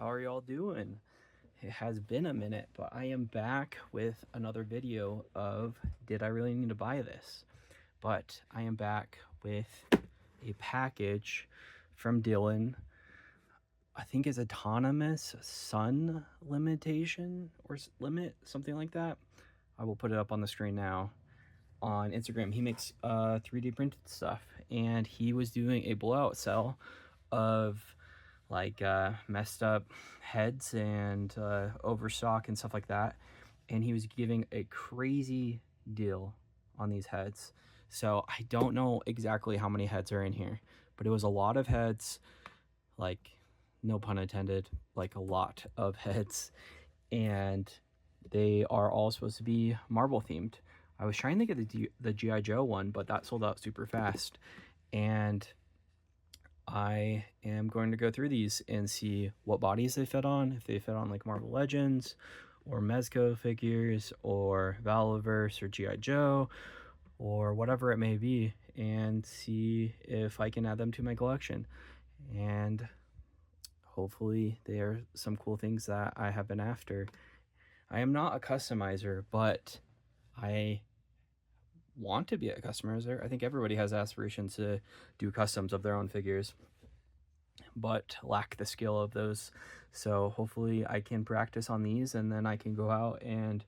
how are y'all doing? It has been a minute, but I am back with another video of did I really need to buy this? But I am back with a package from Dylan. I think it's autonomous sun limitation or limit, something like that. I will put it up on the screen now. On Instagram, he makes 3D printed stuff, and he was doing a blowout sale of like messed up heads and overstock and stuff like that, and he was giving a crazy deal on these heads. So I don't know exactly how many heads are in here, but it was a lot of heads, like no pun intended, like a lot of heads, and they are all supposed to be Marvel themed. I was trying to get the G.I. Joe one, but that sold out super fast, and I am going to go through these and see what bodies they fit on, if they fit on like Marvel Legends or Mezco figures or Valaverse or G.I. Joe or whatever it may be, and see if I can add them to my collection. And hopefully they are some cool things that I have been after. I am not a customizer, but I want to be a customizer. I think everybody has aspirations to do customs of their own figures, but lack the skill of those. So hopefully I can practice on these, and then I can go out and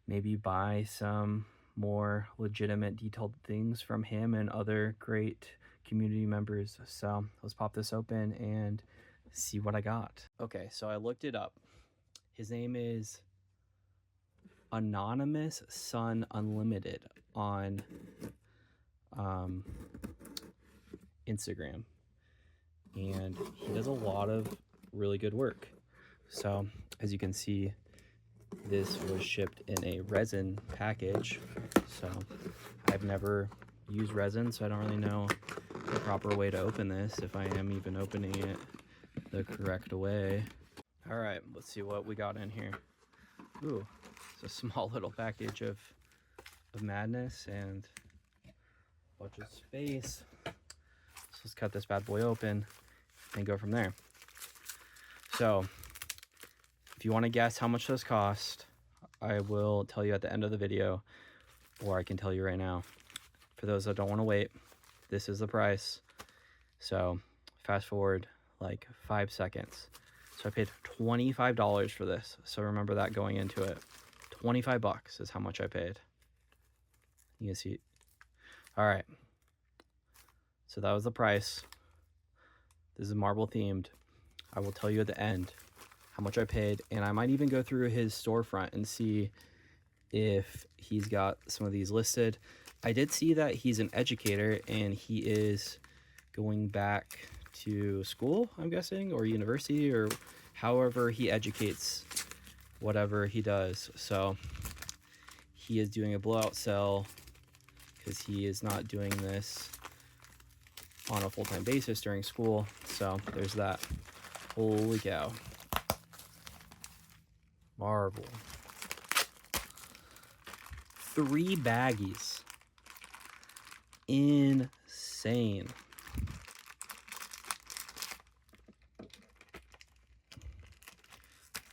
maybe buy some more legitimate detailed things from him and other great community members. So let's pop this open and see what I got. Okay, so I looked it up. His name is Anonymous Sun Unlimited on Instagram, and he does a lot of really good work. So as you can see, this was shipped in a resin package. So I've never used resin, so I don't really know the proper way to open this, if I am even opening it the correct way. All right, let's see what we got in here. Ooh, it's a small little package of madness and a bunch of space. So let's cut this bad boy open and go from there. So if you want to guess how much this cost, I will tell you at the end of the video, or I can tell you right now. For those that don't want to wait, this is the price. So fast forward like 5 seconds. So I paid $25 for this. So remember that going into it. 25 bucks is how much I paid. You can see. All right. So that was the price. This is Marvel themed. I will tell you at the end how much I paid, and I might even go through his storefront and see if he's got some of these listed. I did see that he's an educator and he is going back to school, I'm guessing, or university, or however he educates whatever he does. So he is doing a blowout sale because he is not doing this on a full-time basis during school. So there's that. Holy cow. Marvel. 3 baggies. Insane.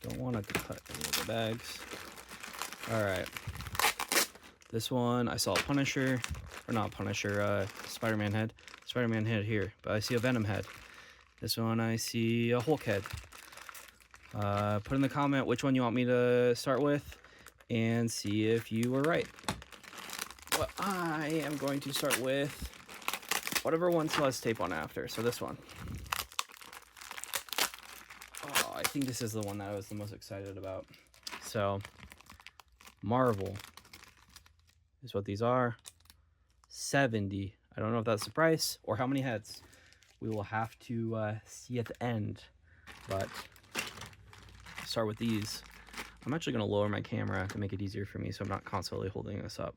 Don't want to cut any of the bags. All right. This one, I saw a Punisher, or not Punisher, Spider-Man head. Spider-Man head here, but I see a Venom head. This one, I see a Hulk head. Put in the comment which one you want me to start with and see if you were right. But I am going to start with whatever one still has tape on after. So this one. Oh, I think this is the one that I was the most excited about. So Marvel is what these are. 70. I don't know if that's the price or how many heads. We will have to see at the end. But start with these. I'm actually going to lower my camera to make it easier for me so I'm not constantly holding this up.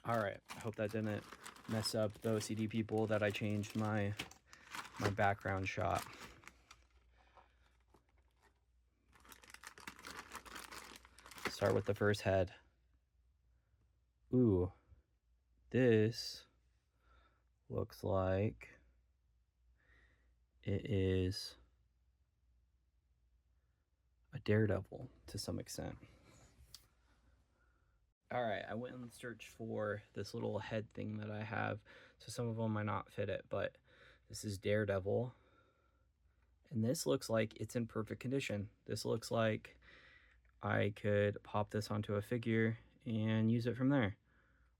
All right, I hope that didn't mess up the OCD people that I changed my background shot. Start with the first head. Ooh, this looks like it is a daredevil to some extent. All right, I went and searched for this little head thing that I have. So some of them might not fit it, but this is Daredevil. And this looks like it's in perfect condition. This looks like I could pop this onto a figure and use it from there.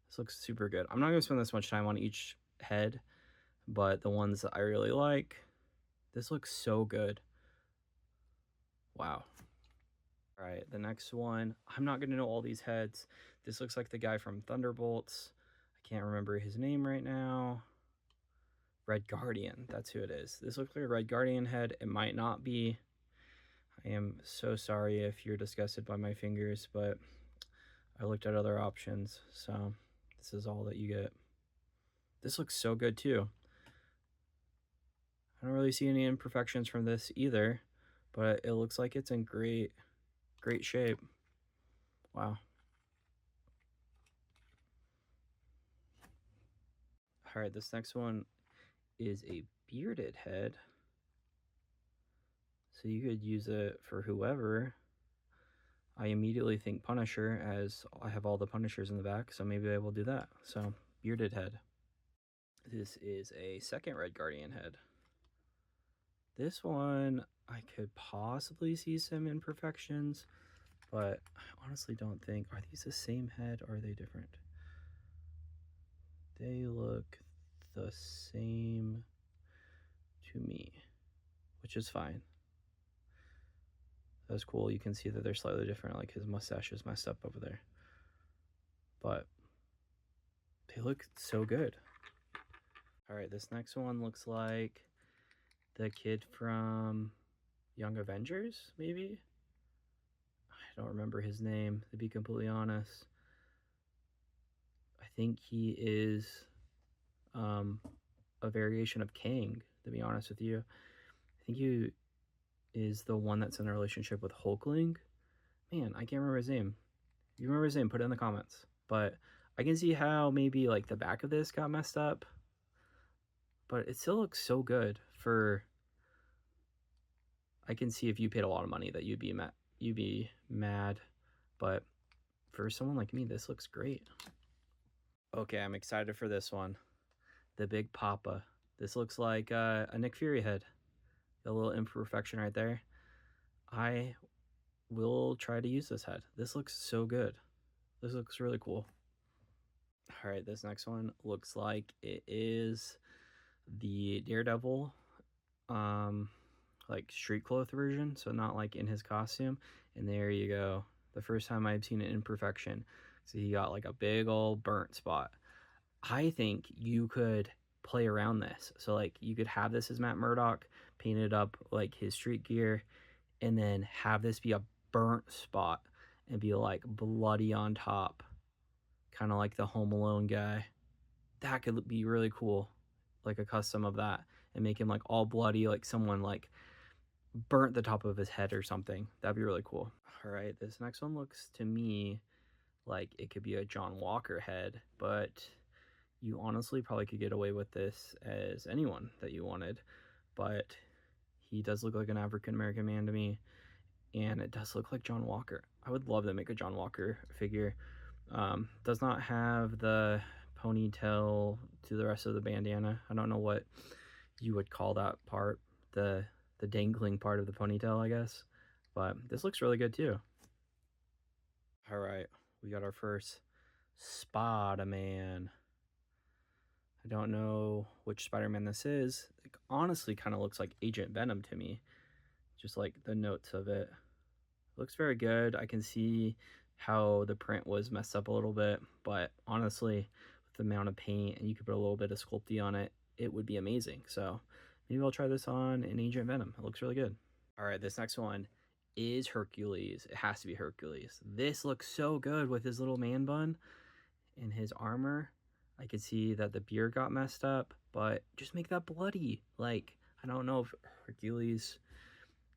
This looks super good. I'm not gonna spend this much time on each head, but the ones that I really like, this looks so good. Wow. All right, the next one, I'm not gonna know all these heads. This looks like the guy from Thunderbolts. I can't remember his name right now. Red Guardian, that's who it is. This looks like a Red Guardian head. It might not be. I am so sorry if you're disgusted by my fingers, but I looked at other options, so this is all that you get. This looks so good too. I don't really see any imperfections from this either, but it looks like it's in great shape. Wow. All right, this next one is a bearded head. So you could use it for whoever. I immediately think Punisher, as I have all the Punishers in the back, so maybe I will do that. So, bearded head. This is a second Red Guardian head. This one, I could possibly see some imperfections, but I honestly don't think. Are these the same head or are they different? They look the same to me, which is fine. That's cool. You can see that they're slightly different, like his mustache is messed up over there. But they look so good. All right, this next one looks like the kid from Young Avengers, maybe? I don't remember his name, to be completely honest. I think he is a variation of Kang, to be honest with you. I think he is the one that's in a relationship with Hulkling. Man, I can't remember his name. If you remember his name, put it in the comments. But I can see how maybe like the back of this got messed up, but it still looks so good. For I can see if you paid a lot of money that you'd be mad, but for someone like me, this looks great. Okay, I'm excited for this one. The Big Papa. This looks like a Nick Fury head. A little imperfection right there. I will try to use this head. This looks so good. This looks really cool. All right, this next one looks like it is the Daredevil, like street clothes version, so not like in his costume. And there you go. The first time I've seen an imperfection. So he got like a big old burnt spot. I think you could play around this. So like you could have this as Matt Murdock, painted up like his street gear, and then have this be a burnt spot and be like bloody on top, kind of like the Home Alone guy. That could be really cool, like a custom of that, and make him like all bloody, like someone like burnt the top of his head or something. That'd be really cool. All right, this next one looks to me like it could be a John Walker head, but you honestly probably could get away with this as anyone that you wanted. But he does look like an African American man to me, and it does look like John Walker. I would love to make a John Walker figure. Does not have the ponytail to the rest of the bandana. I don't know what you would call that part, the dangling part of the ponytail, I guess. But this looks really good too. All right, we got our first Spider-Man. I don't know which Spider-Man this is. It honestly kind of looks like Agent Venom to me, just like the notes of it. Looks very good. I can see how the print was messed up a little bit, but honestly, with the amount of paint and you could put a little bit of Sculpey on it, it would be amazing. So maybe I'll try this on an Agent Venom. It looks really good. All right, this next one is Hercules. It has to be Hercules. This looks so good with his little man bun and his armor. I could see that the beard got messed up, but just make that bloody. Like, I don't know if Hercules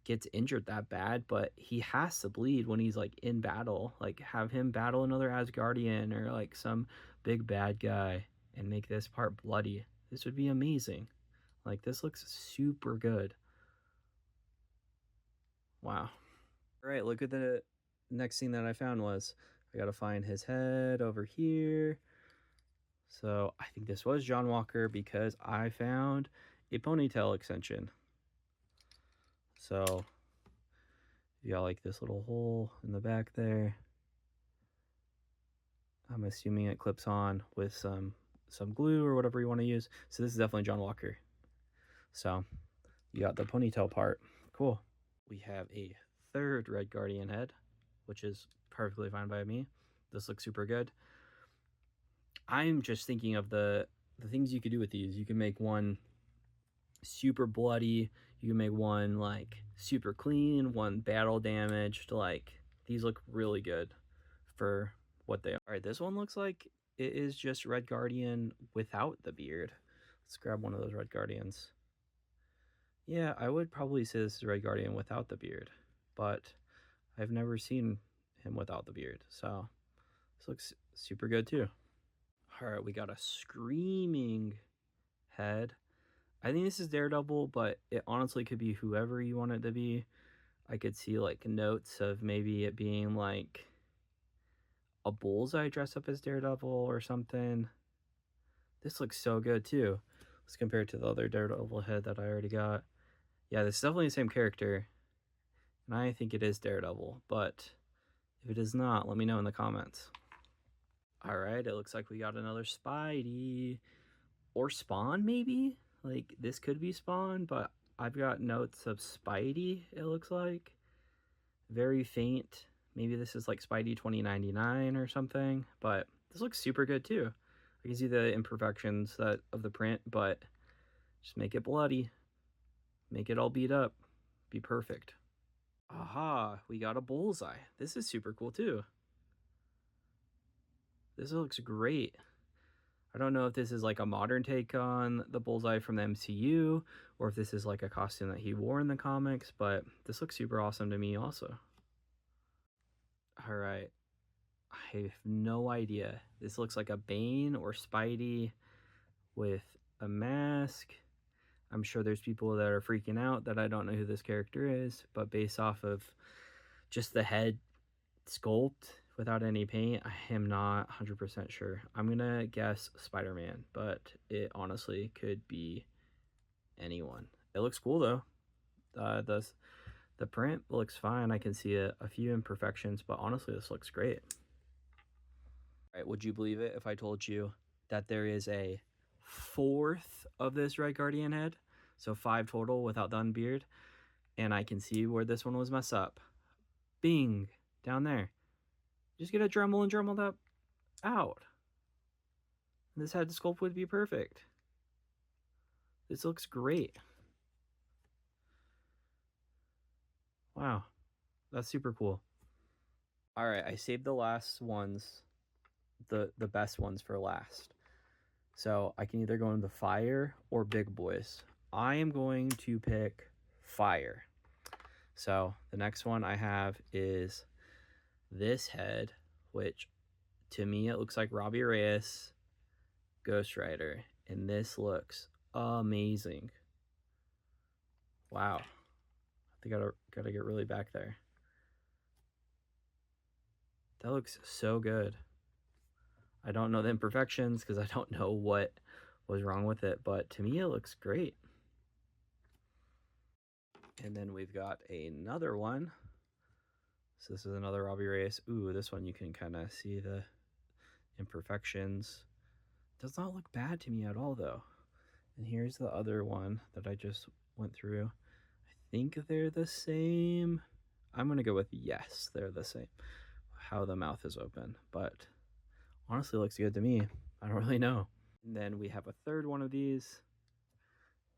gets injured that bad, but he has to bleed when he's like in battle. Like, have him battle another Asgardian or like some big bad guy and make this part bloody. This would be amazing. Like, this looks super good. Wow. All right, look at the next thing that I found was I got to find his head over here. So I think this was John Walker because I found a ponytail extension. So you got like this little hole in the back there. I'm assuming it clips on with some glue or whatever you want to use. So this is definitely John Walker. So you got the ponytail part. Cool. We have a third Red Guardian head, which is perfectly fine by me. This looks super good. I'm just thinking of the things you could do with these. You can make one super bloody. You can make one like super clean, one battle damaged. Like these look really good for what they are. All right, this one looks like it is just Red Guardian without the beard. Let's grab one of those Red Guardians. Yeah, I would probably say this is Red Guardian without the beard, but I've never seen him without the beard, so this looks super good too. All right, we got a screaming head. I think this is Daredevil, but it honestly could be whoever you want it to be. I could see like notes of maybe it being like a Bullseye dressed up as Daredevil or something. This looks so good too. Let's compare it to the other Daredevil head that I already got. Yeah, this is definitely the same character. And I think it is Daredevil, but if it is not, let me know in the comments. All right, it looks like we got another Spidey. Or Spawn, maybe? Like, this could be Spawn, but I've got notes of Spidey, it looks like. Very faint. Maybe this is like Spidey 2099 or something, but this looks super good too. I can see the imperfections of the print, but just make it bloody. Make it all beat up. Be perfect. Aha, we got a Bullseye. This is super cool too. This looks great. I don't know if this is like a modern take on the Bullseye from the MCU, or if this is like a costume that he wore in the comics, but this looks super awesome to me also. All right, I have no idea. This looks like a Bane or Spidey with a mask. I'm sure there's people that are freaking out that I don't know who this character is, but based off of just the head sculpt without any paint, I am not 100% sure. I'm gonna guess Spider-Man, but it honestly could be anyone. It looks cool though. The print looks fine. I can see a few imperfections, but honestly, this looks great. All right, would you believe it if I told you that there is a fourth of this Red Guardian head? So 5 total without the unbeard. And I can see where this one was messed up. Bing, down there. Just get a Dremel and Dremel that out. This head sculpt would be perfect. This looks great. Wow, that's super cool. All right, I saved the last ones, the best ones for last. So I can either go into Fire or Big Boys. I am going to pick Fire. So the next one I have is this head, which to me it looks like Robbie Reyes, Ghost Rider, and this looks amazing. Wow, I think gotta get really back there. That looks so good. I don't know the imperfections because I don't know what was wrong with it, but to me it looks great. And then we've got another one. So this is another Robbie Reyes. Ooh, this one you can kind of see the imperfections. Does not look bad to me at all though. And here's the other one that I just went through. I think they're the same. I'm gonna go with yes, they're the same. How the mouth is open, but honestly looks good to me. I don't really know. And then we have a third one of these.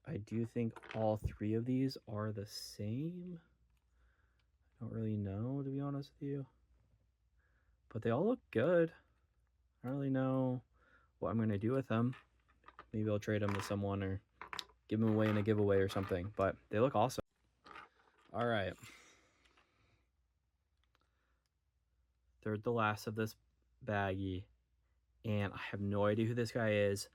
I do think all 3 of these are the same. I don't really know, to be honest with you. But they all look good. I don't really know what I'm going to do with them. Maybe I'll trade them to someone or give them away in a giveaway or something. But they look awesome. All right. Third to last of this baggie. And I have no idea who this guy is,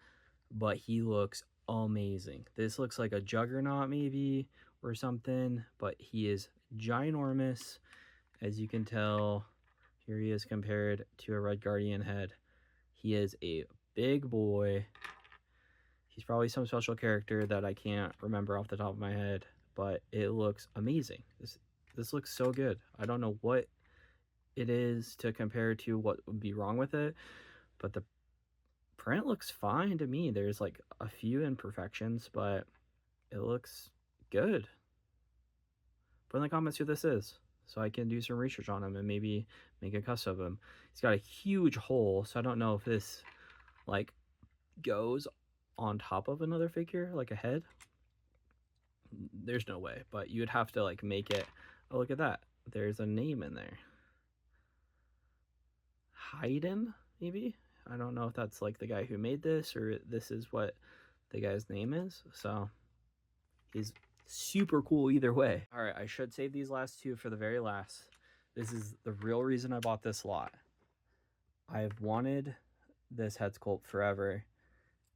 but he looks amazing. This looks like a Juggernaut maybe or something, but he is ginormous. As you can tell, here he is compared to a Red Guardian head. He is a big boy. He's probably some special character that I can't remember off the top of my head, but it looks amazing. This looks so good. I don't know what it is to compare to what would be wrong with it, but the print looks fine to me. There's like a few imperfections, but it looks good. Put in the comments who this is so I can do some research on him and maybe make a custom of him. He's got a huge hole, so I don't know if this like goes on top of another figure like a head. There's no way, but you would have to like make it. Oh, look at that. There's a name in there. Haydn, maybe? I don't know if that's like the guy who made this or this is what the guy's name is. So he's super cool either way. All right, I should save these last two for the very last. This is the real reason I bought this lot. I've wanted this head sculpt forever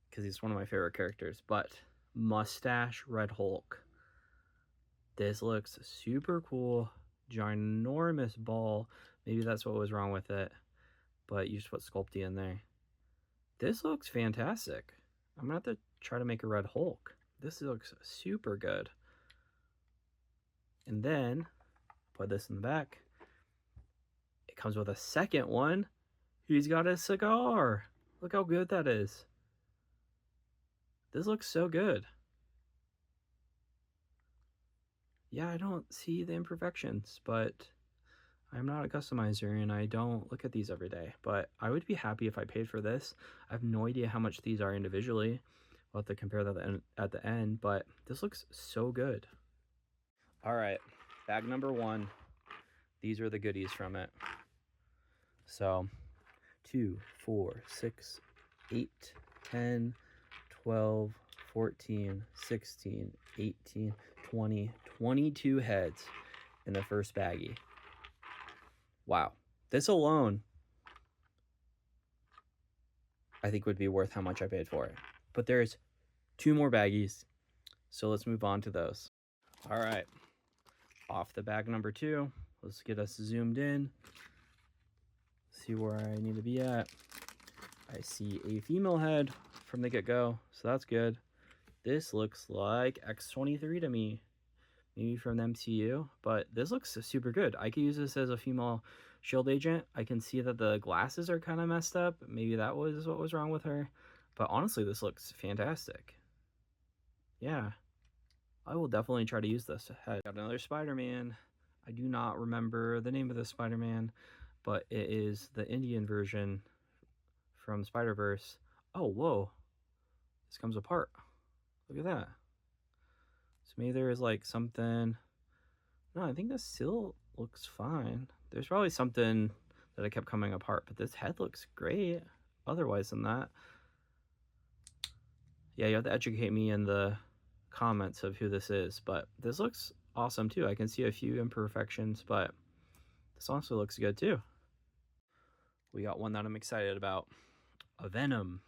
because he's one of my favorite characters, but Mustache Red Hulk. This looks super cool. Ginormous ball. Maybe that's what was wrong with it, but you just put Sculpey in there. This looks fantastic. I'm gonna have to try to make a Red Hulk. This looks super good. And then put this in the back. It comes with a second one. He's got a cigar. Look how good that is. This looks so good. Yeah, I don't see the imperfections, but I'm not a customizer and I don't look at these every day. But I would be happy if I paid for this. I have no idea how much these are individually. We'll have to compare that at the end, but this looks so good. All right, bag number one. These are the goodies from it. So 2, 4, 6, 8, 10, 12, 14, 16, 18, 20, 22 heads in the first baggie. Wow. This alone, I think would be worth how much I paid for it. But there's 2 more baggies, so let's move on to those. All right, off the bag number 2. Let's get us zoomed in. See where I need to be at. I see a female head from the get-go, so that's good. This looks like X-23 to me, maybe from the MCU, but this looks super good. I could use this as a female shield agent. I can see that the glasses are kind of messed up. Maybe that was what was wrong with her, but honestly, this looks fantastic. Yeah, I will definitely try to use this. I got another Spider-Man. I do not remember the name of this Spider-Man, but it is the Indian version from Spider-Verse. Oh, whoa. This comes apart. Look at that. So maybe there is like something. No, I think this still looks fine. There's probably something that it kept coming apart, but this head looks great. Otherwise than that. Yeah, you have to educate me in the comments of who this is, but this looks awesome too. I can see a few imperfections, but this also looks good too. We got one that I'm excited about. A Venom.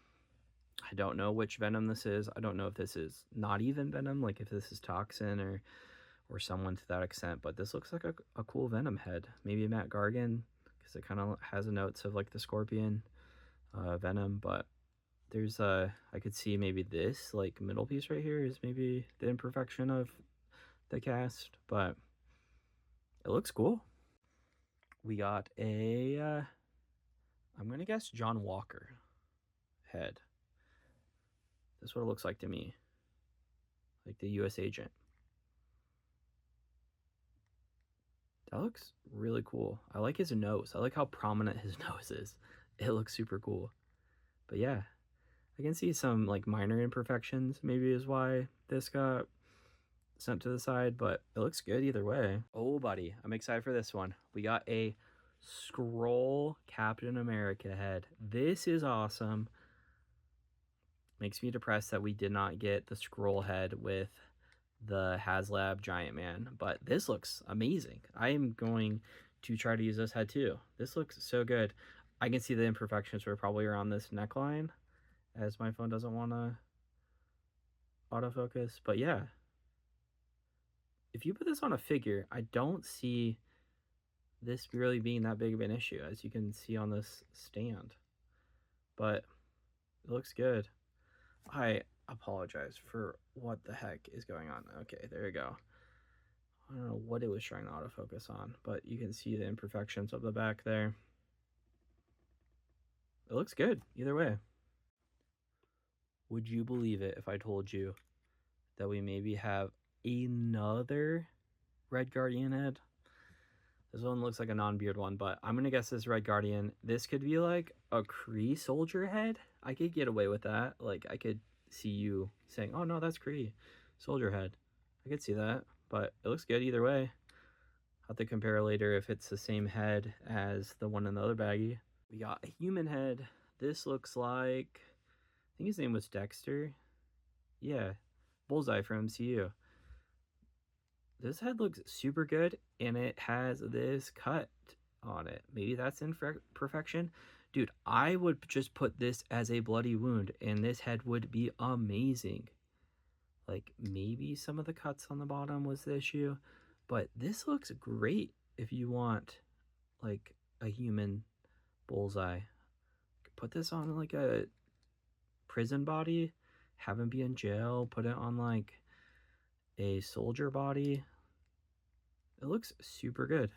I don't know which Venom this is. I don't know if this is not even Venom, like if this is Toxin or someone to that extent, but this looks like a cool Venom head. Maybe Matt Gargan, because it kind of has notes of like the Scorpion Venom, but there's I could see maybe this like middle piece right here is maybe the imperfection of the cast, but it looks cool. We got a I'm gonna guess John Walker head. That's what it looks like to me, like the US agent. That looks really cool. I like his nose. I like how prominent his nose is. It looks super cool. But yeah, I can see some like minor imperfections maybe is why this got sent to the side, but it looks good either way. Oh buddy, I'm excited for this one. We got a Skrull Captain America head. This is awesome. Makes me depressed that we did not get the Skrull head with the HasLab Giant Man, but this looks amazing. I am going to try to use this head too. This looks so good. I can see the imperfections were probably around this neckline, as my phone doesn't want to autofocus, but yeah. If you put this on a figure, I don't see this really being that big of an issue, as you can see on this stand. But it looks good. I apologize for what the heck is going on. Okay, there you go. I don't know what it was trying to autofocus on, but you can see the imperfections of the back there. It looks good either way. Would you believe it if I told you that we maybe have another Red Guardian head? This one looks like a non-beard one, but I'm gonna guess this Red Guardian. This could be like a Kree soldier head. I could get away with that. Like, I could see you saying, oh no, that's Kree soldier head. I could see that, but it looks good either way. I'll have to compare later if it's the same head as the one in the other baggie. We got a human head. This looks like, I think his name was Dexter. Yeah, Bullseye from MCU. This head looks super good, and it has this cut on it. Maybe that's imperfection. Dude, I would just put this as a bloody wound, and this head would be amazing. Like, maybe some of the cuts on the bottom was the issue, but this looks great if you want, like, a human Bullseye. Put this on, like, a prison body, have him be in jail, put it on, like, a soldier body. It looks super good.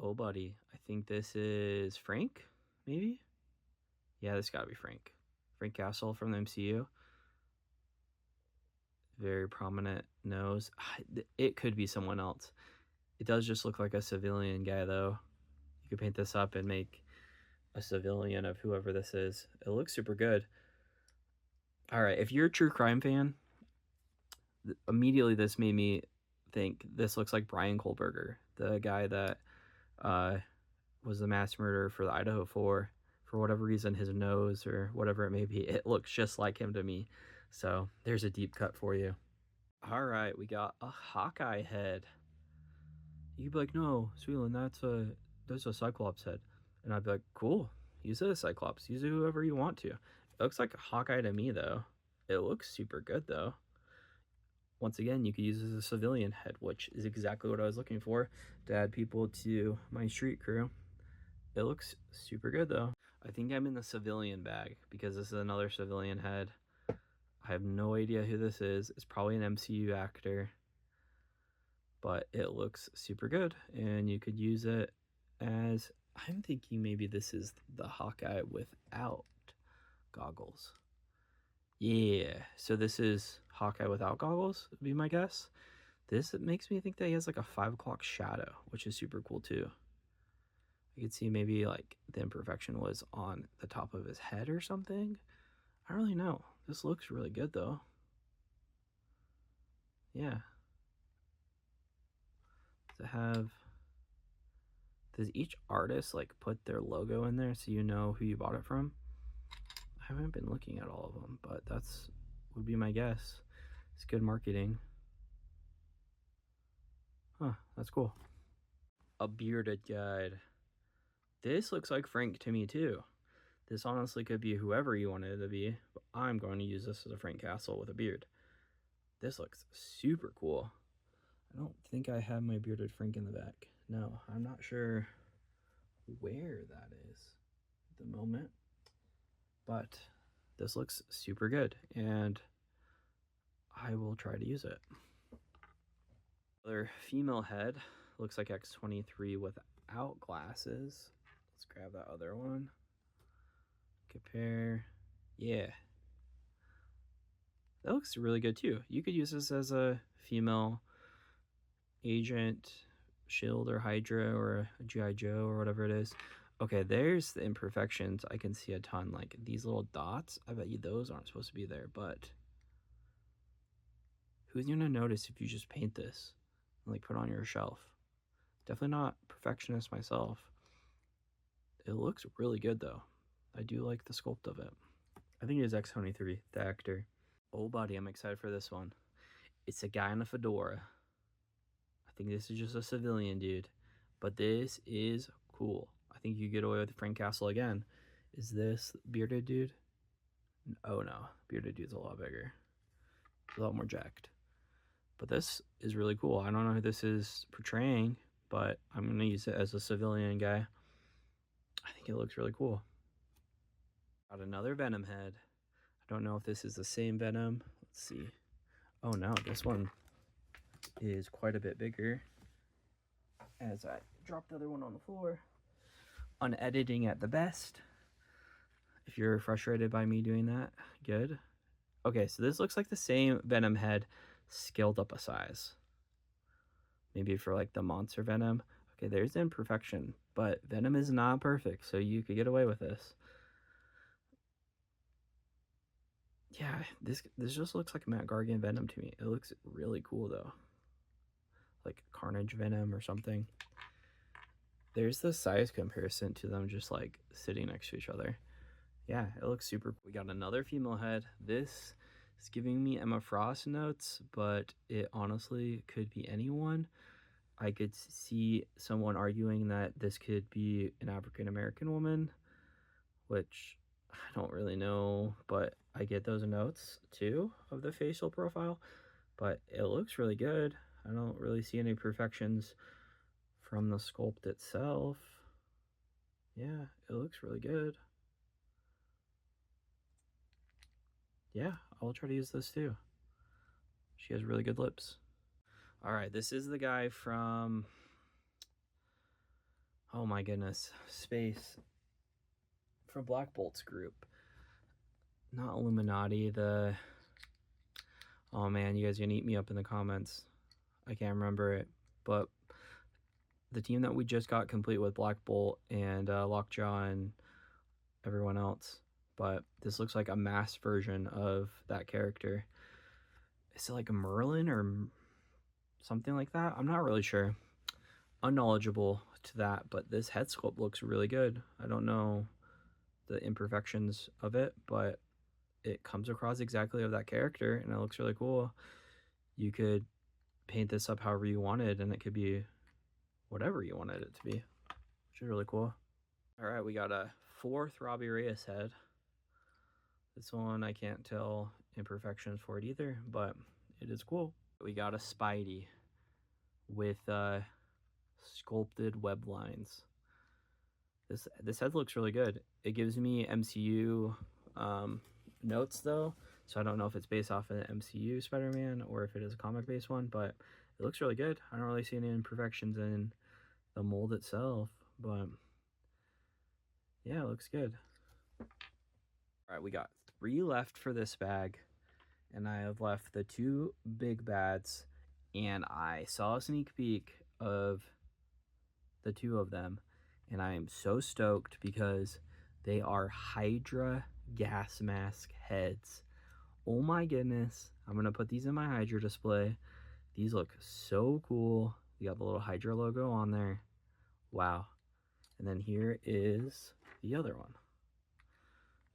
Oh, buddy, I think this is Frank, maybe? Yeah, this gotta be Frank. Frank Castle from the MCU. Very prominent nose. It could be someone else. It does just look like a civilian guy, though. You could paint this up and make a civilian of whoever this is. It looks super good. All right, if you're a true crime fan, immediately this made me think this looks like Brian Kohlberger, the guy that was the mass murderer for the Idaho 4. For whatever reason, his nose or whatever it may be, it looks just like him to me. So there's a deep cut for you. All right, we got a Hawkeye head. You'd be like, no, Sweelan, that's a Cyclops head. And I'd be like, cool, use it as Cyclops. Use it whoever you want to. It looks like a Hawkeye to me, though. It looks super good, though. Once again, you could use it as a civilian head, which is exactly what I was looking for, to add people to my street crew. It looks super good, though. I think I'm in the civilian bag, because this is another civilian head. I have no idea who this is. It's probably an MCU actor, but it looks super good, and you could use it as, I'm thinking maybe this is the Hawkeye without goggles. Yeah, so this is Hawkeye without goggles, would be my guess. This makes me think that he has like a 5 o'clock shadow, which is super cool too. You could see maybe like the imperfection was on the top of his head or something. I don't really know. This looks really good though. Yeah. Does each artist like put their logo in there so you know who you bought it from? I haven't been looking at all of them, but that's would be my guess. It's good marketing. Huh, that's cool. A bearded guide. This looks like Frank to me too. This honestly could be whoever you wanted it to be, but I'm going to use this as a Frank Castle with a beard. This looks super cool. I don't think I have my bearded Frank in the back. No, I'm not sure where that is at the moment, but this looks super good, and I will try to use it. Another female head, looks like X-23 without glasses. Let's grab that other one. Compare. Yeah. That looks really good too. You could use this as a female agent, Shield or Hydra or a G.I. Joe or whatever it is. Okay, there's the imperfections. I can see a ton. Like these little dots, I bet you those aren't supposed to be there, but who's gonna notice if you just paint this and like put it on your shelf? Definitely not perfectionist myself. It looks really good though. I do like the sculpt of it. I think it is X-23, the actor. Oh buddy, I'm excited for this one. It's a guy in a fedora. I think this is just a civilian dude, but this is cool. I think you get away with Frank Castle again. Is this bearded dude? Oh no, bearded dude's a lot bigger. A lot more jacked. But this is really cool. I don't know who this is portraying, but I'm going to use it as a civilian guy. I think it looks really cool. Got another Venom head. I don't know if this is the same Venom. Let's see. Oh no, this one is quite a bit bigger. As I drop the other one on the floor. Unediting at the best. If you're frustrated by me doing that, good. Okay, so this looks like the same Venom head scaled up a size. Maybe for like the monster Venom. Okay, there's the imperfection, but Venom is not perfect, so you could get away with this. Yeah, this just looks like Matt Gargan Venom to me. It looks really cool though. Like Carnage Venom or something. There's the size comparison to them just like sitting next to each other. Yeah, it looks super cool. We got another female head. This is giving me Emma Frost notes, but it honestly could be anyone. I could see someone arguing that this could be an African-American woman, which I don't really know, but I get those notes too of the facial profile, but it looks really good. I don't really see any imperfections from the sculpt itself. Yeah, it looks really good. Yeah, I'll try to use this too. She has really good lips. All right, this is the guy from, oh my goodness, Space, from Black Bolt's group. Not Illuminati, oh man, you guys are gonna eat me up in the comments. I can't remember it, but the team that we just got complete with Black Bolt and Lockjaw and everyone else. But this looks like a masked version of that character. Is it like a Merlin or something like that? I'm not really sure. Unknowledgeable to that, but this head sculpt looks really good. I don't know the imperfections of it, but it comes across exactly of that character and it looks really cool. You could paint this up however you wanted and it could be whatever you wanted it to be, which is really cool. All right, we got a 4th Robbie Reyes head. This one I can't tell imperfections for it either, but it is cool. We got a Spidey with sculpted web lines. This head looks really good. It gives me MCU notes though, so I don't know if it's based off an MCU Spider-Man or if it is a comic-based one, but it looks really good. I don't really see any imperfections in the mold itself, but yeah, it looks good. All right, we got 3 left for this bag, and I have left the 2 big bads, and I saw a sneak peek of the 2 of them, and I am so stoked because they are Hydra gas mask heads. Oh my goodness. I'm going to put these in my Hydra display. These look so cool. You got the little Hydra logo on there. Wow. And then here is the other one.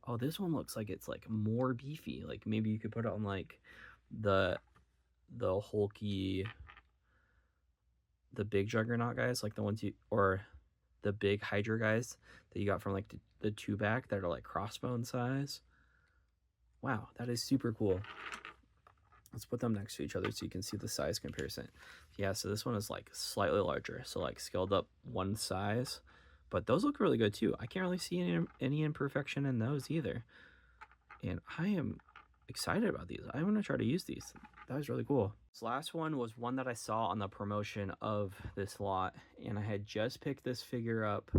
Oh, this one looks like it's like more beefy. Like maybe you could put it on like the hulky, the big Juggernaut guys, like the ones you, or the big Hydra guys that you got from like the 2 back that are like crossbone size. Wow, that is super cool. Let's put them next to each other so you can see the size comparison. Yeah, so this one is like slightly larger, so like scaled up 1 size, but those look really good too. I can't really see any imperfection in those either, and I am excited about these. I'm gonna try to use these. That was really cool. This last one was one that I saw on the promotion of this lot, and I had just picked this figure up.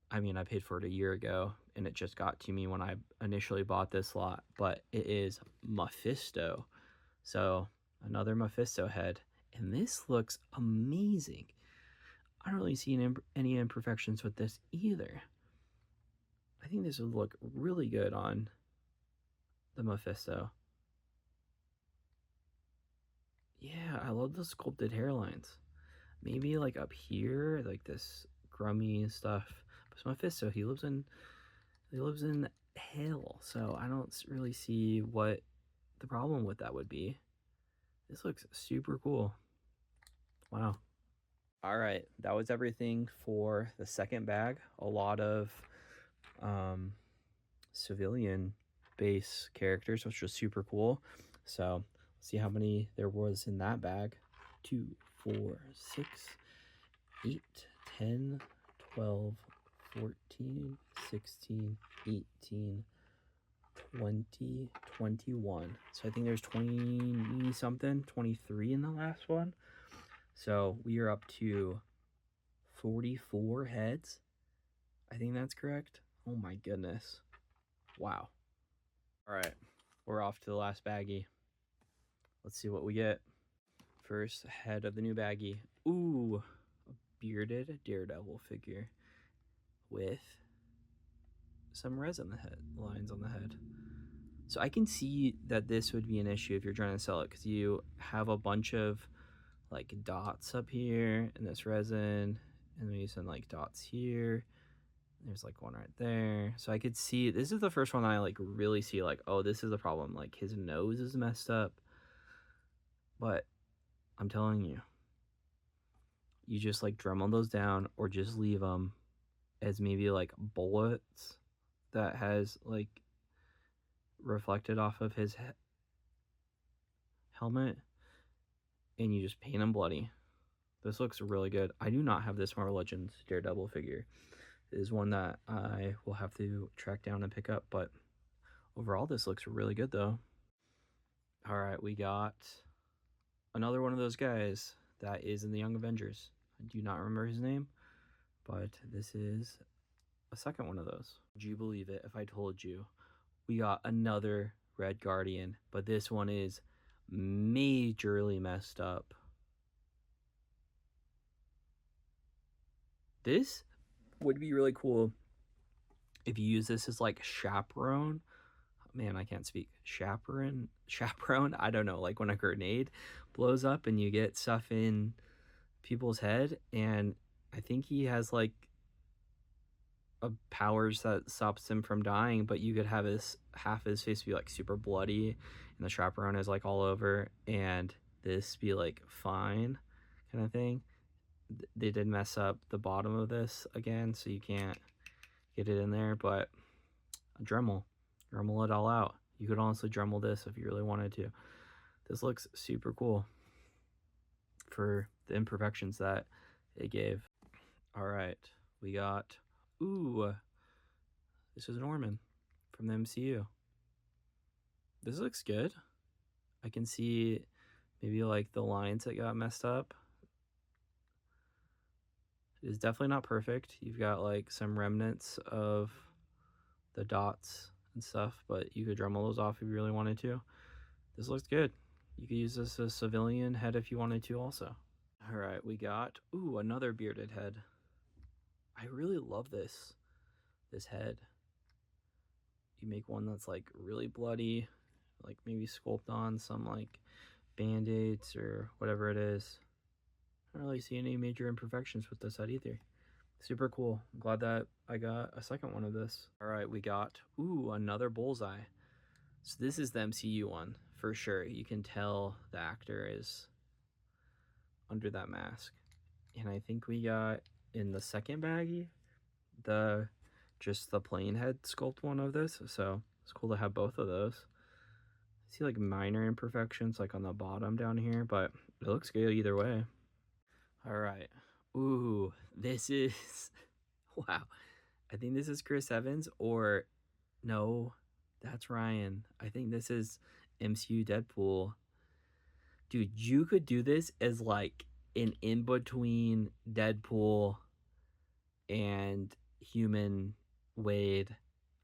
I mean, I paid for it a year ago, and it just got to me when I initially bought this lot, but it is Mephisto. So another Mephisto head, and this looks amazing. I don't really see any imperfections with this either. I think this would look really good on the Mephisto. Yeah, I love the sculpted hairlines. Maybe like up here, like this grummy stuff. But Mephisto, he lives in hell, so I don't really see what the problem with that would be. This looks super cool. Wow. All right, that was everything for the second bag. A lot of civilian base characters, which was super cool. So let's see how many there was in that bag. 2, 4, 6, 8, 10, 12, 14, 16, 18, 20, 21. So I think there's 20 something, 23 in the last one. So we are up to 44 heads. I think that's correct. Oh my goodness. Wow. All right, we're off to the last baggie. Let's see what we get. First head of the new baggie. Ooh, a bearded Daredevil figure with some resin lines on the head. So I can see that this would be an issue if you're trying to sell it, because you have a bunch of like dots up here in this resin, and maybe some like dots here. There's like one right there. So I could see, this is the first one I like really see like, oh, this is a problem. Like his nose is messed up. But I'm telling you, you just like Dremel those down, or just leave them as maybe like bullets that has like reflected off of his helmet, and you just paint them bloody. This looks really good. I do not have this Marvel Legends Daredevil figure. It is one that I will have to track down and pick up, but overall this looks really good though. All right, we got another one of those guys that is in the Young Avengers. I do not remember his name, but this is a second one of those. Would you believe it if I told you we got another Red Guardian, but this one is majorly messed up. This would be really cool if you use this as like chaperone. Man, I can't speak. Chaperone? I don't know, like when a grenade blows up and you get stuff in people's head, and I think he has like powers that stops him from dying, but you could have his half his face be like super bloody and the chaperone is like all over, and this be like fine kind of thing. They did mess up the bottom of this again, so you can't get it in there, but Dremel it all out. You could honestly Dremel this if you really wanted to. This looks super cool for the imperfections that it gave. All right, we got, ooh, this is Norman from the MCU. This looks good. I can see maybe like the lines that got messed up. It is definitely not perfect. You've got like some remnants of the dots and stuff, but you could Dremel those off if you really wanted to. This looks good. You could use this as a civilian head if you wanted to also. All right, we got, ooh, another bearded head. I really love this head. You make one that's like really bloody, like maybe sculpt on some like band-aids or whatever it is. I don't really see any major imperfections with this head either. Super cool. I'm glad that I got a second one of this. All right, we got, ooh, another Bullseye. So this is the MCU one for sure. You can tell the actor is under that mask. And I think we got in the second baggie just the plain head sculpt one of this. So it's cool to have both of those. I see like minor imperfections like on the bottom down here, but it looks good either way. All right. Ooh, this is wow. I think this is Chris Evans, or no, that's Ryan. I think this is MCU Deadpool. Dude, you could do this as like an in-between Deadpool and human Wade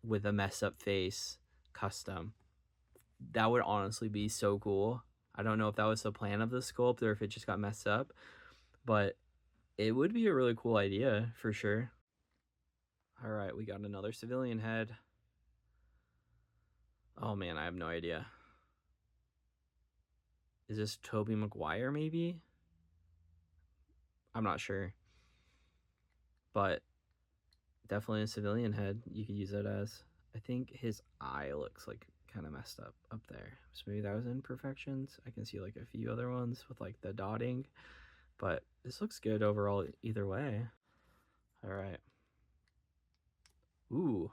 with a messed up face custom. That would honestly be so cool. I don't know if that was the plan of the sculpt or if it just got messed up, but it would be a really cool idea for sure. All right, we got another civilian head. Oh man, I have no idea. Is this Tobey Maguire maybe? I'm not sure. But definitely a civilian head you could use it as. I think his eye looks like kind of messed up there. So maybe that was imperfections. I can see like a few other ones with like the dotting. But this looks good overall either way. All right. Ooh.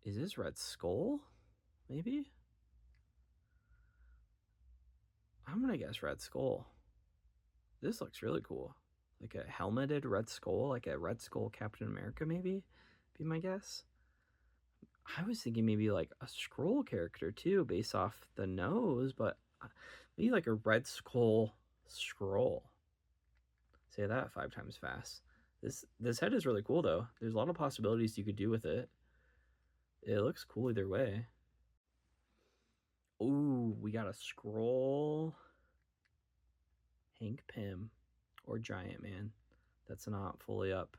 Is this Red Skull? Maybe? I'm gonna guess Red Skull. This looks really cool. like a helmeted Red Skull, like a Red Skull Captain America, maybe be my guess. I was thinking maybe like a Skrull character too, based off the nose, but maybe like a Red Skull Skrull. Say that 5 times fast. This head is really cool though. There's a lot of possibilities you could do with it. It looks cool either way. Ooh, we got a Skrull Hank Pym or Giant Man. That's not fully up.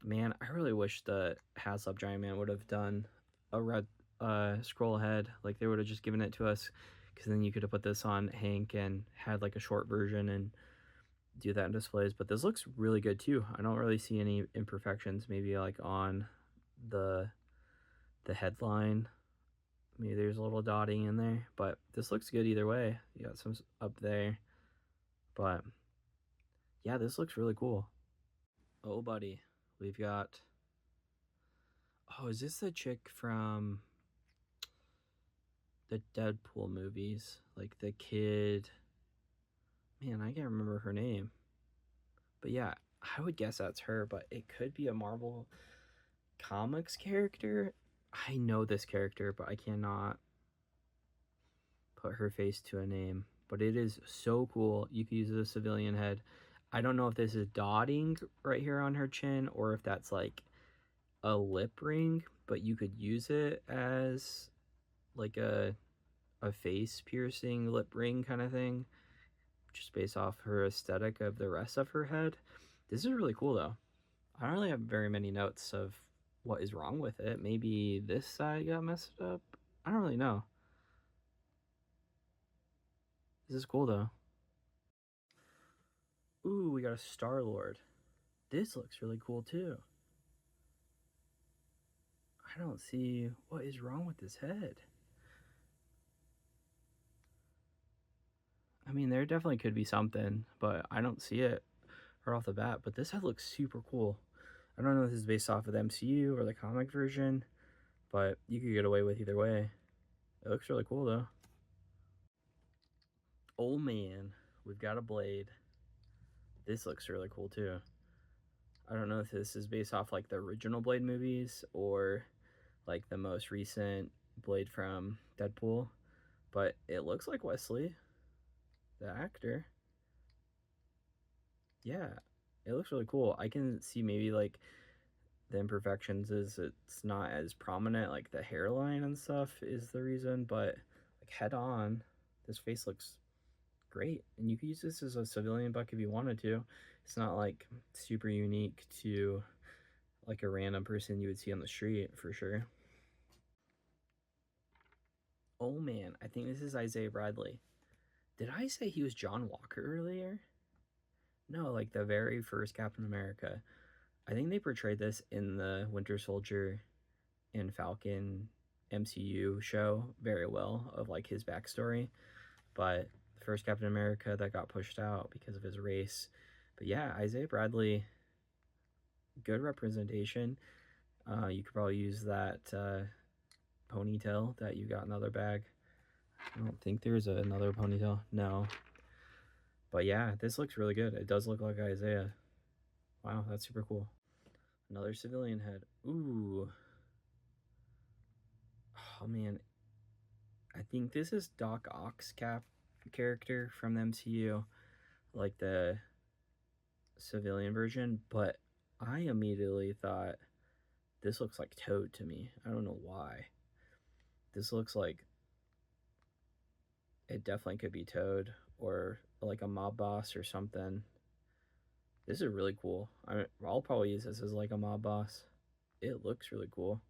Man, I really wish the HasLab Giant Man would have done a red Skrull head. Like they would have just given it to us, because then you could have put this on Hank and had like a short version and do that in displays. But this looks really good too. I don't really see any imperfections. Maybe like on the headline, maybe there's a little dotting in there, but this looks good either way. You got some up there, but yeah, this looks really cool. Oh buddy, we've got, oh, is this the chick from the Deadpool movies? Like the kid, man, I can't remember her name, but yeah, I would guess that's her, but it could be a Marvel Comics character. I know this character, but I cannot put her face to a name. But it is so cool. You can use it as a civilian head. I don't know if this is dotting right here on her chin or if that's like a lip ring, but you could use it as like a face piercing lip ring kind of thing, just based off her aesthetic of the rest of her head. This is really cool though. I don't really have very many notes of what is wrong with it. Maybe this side got messed up. I don't really know. This is cool though. Ooh, we got a Star-Lord. This looks really cool too. I don't see what is wrong with this head. I mean, there definitely could be something, but I don't see it right off the bat. But this head looks super cool. I don't know if this is based off of the MCU or the comic version, but you could get away with either way. It looks really cool though. Oh man, we've got a Blade. This looks really cool too. I don't know if this is based off like the original Blade movies or like the most recent Blade from Deadpool, but it looks like Wesley, the actor. Yeah, it looks really cool. I can see maybe like the imperfections is it's not as prominent, like the hairline and stuff is the reason, but like head on, this face looks great. And you could use this as a civilian buck if you wanted to. It's not like super unique to like a random person you would see on the street for sure. Oh man, I think this is Isaiah Bradley. Did I say he was John Walker earlier? No, like the very first Captain America. I think they portrayed this in the Winter Soldier and Falcon MCU show very well, of like his backstory. But the first Captain America that got pushed out because of his race. But yeah, Isaiah Bradley, good representation. You could probably use that ponytail that you got in the other bag. I don't think there's another ponytail. No. But yeah, this looks really good. It does look like Isaiah. Wow, that's super cool. Another civilian head. Ooh. Oh man. I think this is Doc Ock's character from the MCU, like the civilian version, but I immediately thought this looks like Toad to me. I don't know why. This looks like it definitely could be Toad or like a mob boss or something. This is really cool. I'll probably use this as like a mob boss. It looks really cool.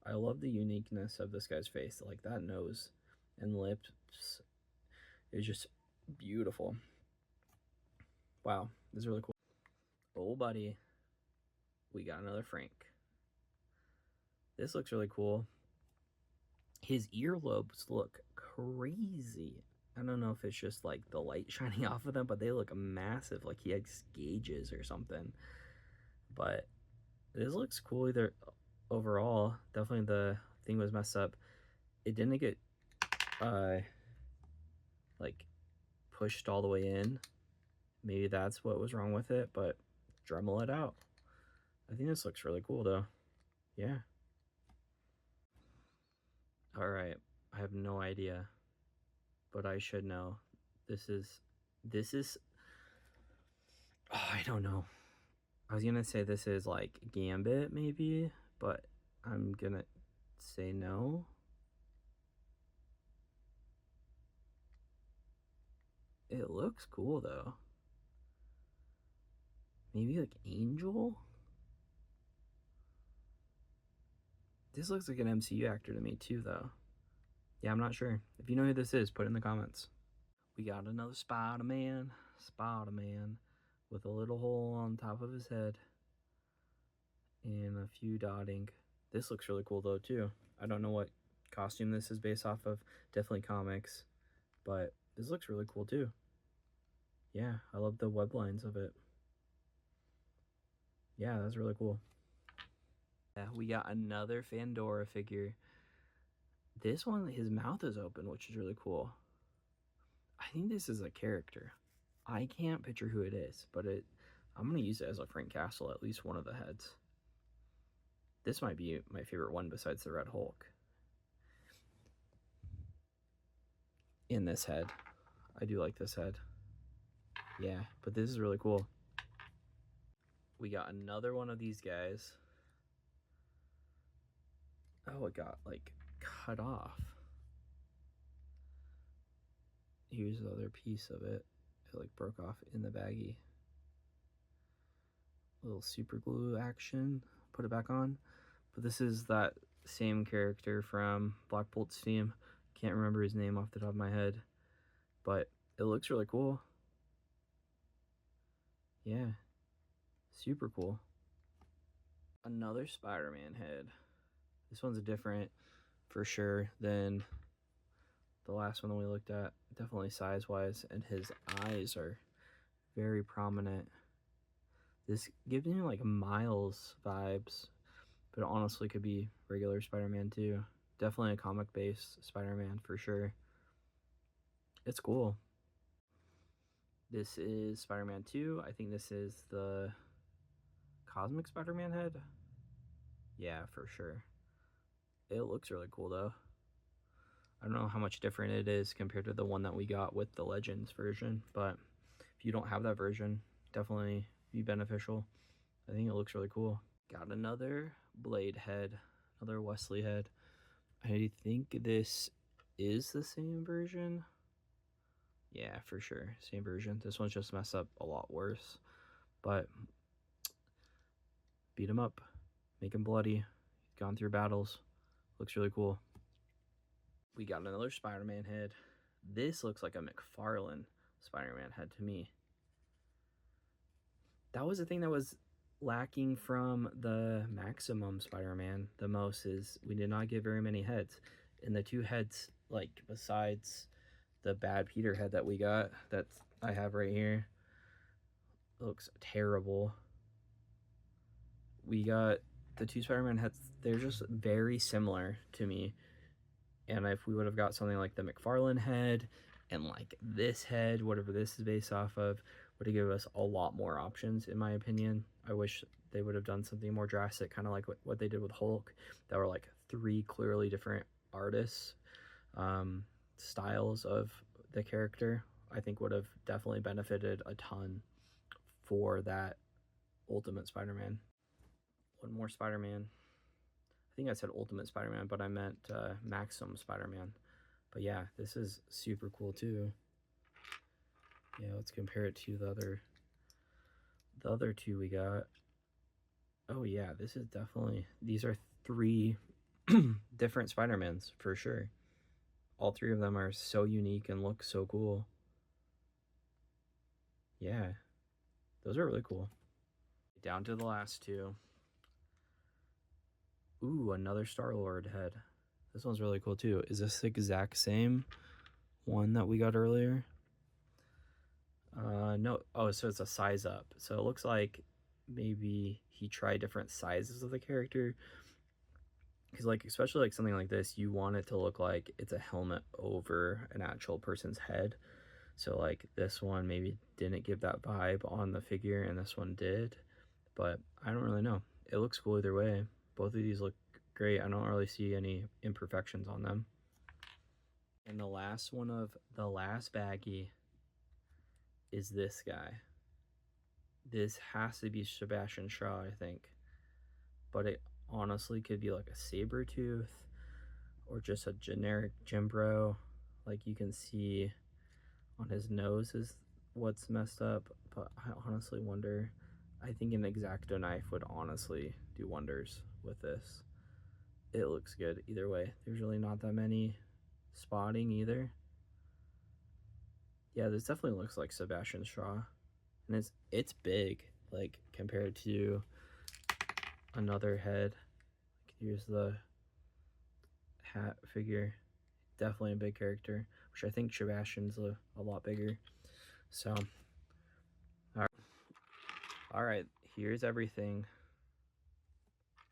I love the uniqueness of this guy's face. Like that nose and lips is just beautiful. Wow, this is really cool. Oh, buddy, we got another Frank. This looks really cool. His earlobes look crazy. I don't know if it's just like the light shining off of them, but they look massive, like he has gauges or something. But this looks cool either overall. Definitely the thing was messed up. It didn't get like pushed all the way in. maybe that's what was wrong with it, but Dremel it out. I think this looks really cool though. Yeah. All right. I have no idea, but I should know. This is, oh, I don't know. I was gonna say this is like Gambit maybe, but I'm gonna say no. It looks cool though. Maybe like Angel? This looks like an MCU actor to me too though. Yeah, I'm not sure. If you know who this is, put it in the comments. We got another Spider-Man. Spider-Man with a little hole on top of his head and a few dotting. This looks really cool though too. I don't know what costume this is based off of. Definitely comics, but this looks really cool too. Yeah, I love the web lines of it. Yeah, that's really cool. Yeah, we got another Pandora figure. This one, his mouth is open, which is really cool. I think this is a character. I can't picture who it is, but I'm gonna use it as a Frank Castle, at least one of the heads. This might be my favorite one besides the Red Hulk. In this head. I do like this head. Yeah, but this is really cool. We got another one of these guys. Oh, it got like cut off. Here's the other piece of it. It like broke off in the baggie. Little super glue action. Put it back on. But this is that same character from Black Bolt's team. Can't remember his name off the top of my head, but it looks really cool. Yeah, super cool. Another Spider-Man head. This one's different for sure than the last one that we looked at. Definitely size-wise, and his eyes are very prominent. This gives me like Miles vibes, but it honestly could be regular Spider-Man too. Definitely a comic-based Spider-Man for sure. It's cool. This is Spider-Man 2. I think this is the Cosmic Spider-Man head. Yeah, for sure. It looks really cool though. I don't know how much different it is compared to the one that we got with the Legends version, but if you don't have that version, definitely be beneficial. I think it looks really cool. Got another Blade head, another Wesley head. I think this is the same version. Yeah, for sure, same version. This one's just messed up a lot worse, but beat him up, make him bloody. Gone through battles. Looks really cool. We got another Spider-Man head. This looks like a McFarlane Spider-Man head to me. That was the thing that was lacking from the Maximum Spider-Man the most, is we did not get very many heads. And the two heads, like besides the bad Peter head that we got, that I have right here, looks terrible. We got the two Spider-Man heads, they're just very similar to me. And if we would have got something like the McFarlane head and like this head, whatever this is based off of, would have given us a lot more options, in my opinion. I wish they would have done something more drastic, kind of like what they did with Hulk, that were like three clearly different artists, styles of the character. I think would have definitely benefited a ton for that Ultimate Spider-Man. One more Spider-Man. I think I said Ultimate Spider-Man, but I meant Maximum Spider-Man. But yeah, this is super cool too. Yeah, let's compare it to the other two we got. Oh yeah, this is definitely, these are three different Spider-Mans for sure. All three of them are so unique and look so cool. Yeah, those are really cool. Down to the last two. Ooh, another Star-Lord head. This one's really cool too. Is this the exact same one that we got earlier? No. Oh, so it's a size up. So it looks like maybe he tried different sizes of the character. Because like, especially like something like this, you want it to look like it's a helmet over an actual person's head. So like this one maybe didn't give that vibe on the figure and this one did, but I don't really know. It looks cool either way. Both of these look great. I don't really see any imperfections on them. And the last one of the last baggie is this guy. This has to be Sebastian Shaw, I think. But it honestly could be like a Sabretooth or just a generic Jim Bro. Like you can see on his nose is what's messed up, but I honestly wonder. I think an X-Acto knife would honestly do wonders with this. It looks good either way. There's really not that many spotting either. Yeah, this definitely looks like Sebastian Shaw, and it's big, like compared to another head. Here's the hat figure, definitely a big character, which I think Sebastian's a lot bigger. So, all right, here's everything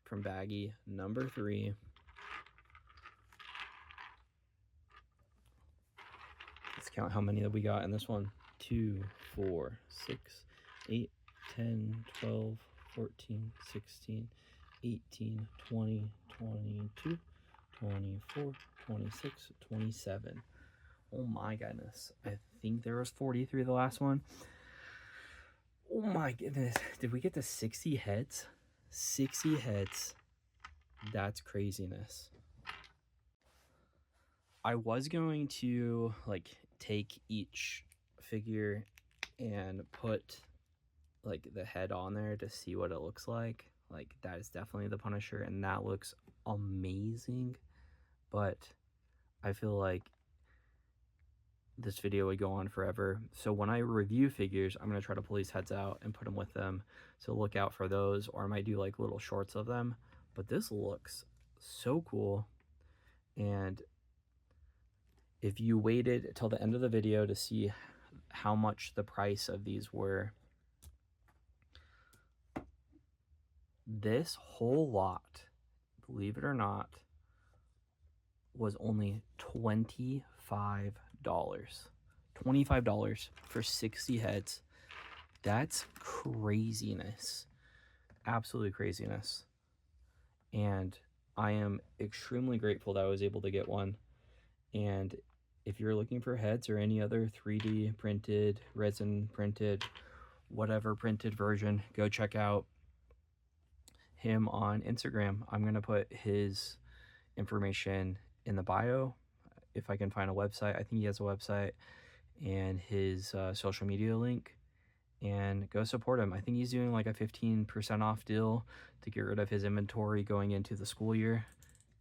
from baggie number 3. Let's count how many that we got in this one. 2, 4, 6, 8, 10, 12, 14, 16, 18, 20, 22, 24, 26, 27. Oh my goodness. I think there was 43 the last one. Oh my goodness. Did we get to 60 heads? 60 heads. That's craziness. I was going to like take each figure and put like the head on there to see what it looks like. Like that is definitely the Punisher and that looks amazing. But I feel like this video would go on forever. So when I review figures, I'm going to try to pull these heads out and put them with them. So look out for those, or I might do like little shorts of them. But this looks so cool. And if you waited till the end of the video to see how much the price of these were, this whole lot, believe it or not, was only $25. $25 for 60 heads. That's craziness. Absolute craziness. And I am extremely grateful that I was able to get one. And if you're looking for heads or any other 3D printed, resin printed, whatever printed version, go check out him on Instagram. I'm going to put his information in the bio if I can find a website. I think he has a website, and his social media link, and go support him. I think he's doing like a 15% off deal to get rid of his inventory going into the school year.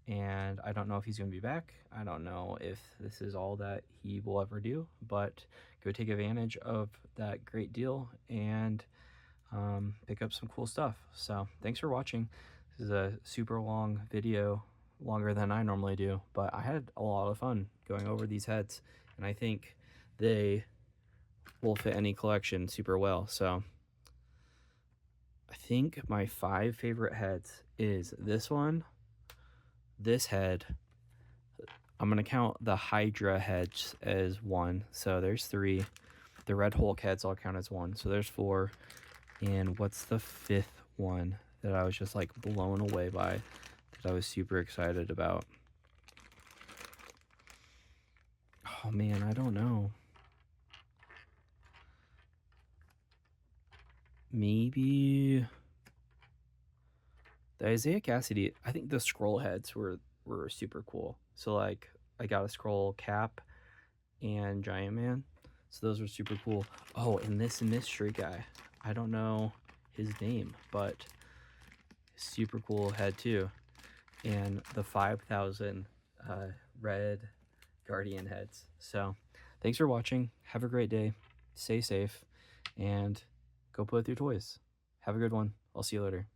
And I don't know if he's going to be back. I don't know if this is all that he will ever do, but go take advantage of that great deal and pick up some cool stuff. So thanks for watching. This is a super long video, longer than I normally do, but I had a lot of fun going over these heads, and I think they will fit any collection super well. So I think my 5 favorite heads is this one, this head. I'm gonna count the Hydra heads as 1, so there's 3. The Red Hulk heads all count as 1, so there's 4. And what's the 5th one that I was just like blown away by, that I was super excited about? Oh man, I don't know. Maybe the Isaiah Cassidy. I think the scroll heads were super cool. So like I got a scroll cap and Giant Man, so those were super cool. Oh, and this mystery guy, I don't know his name, but super cool head too. And the 5,000 red Guardian heads. So thanks for watching. Have a great day. Stay safe and go play with your toys. Have a good one. I'll see you later.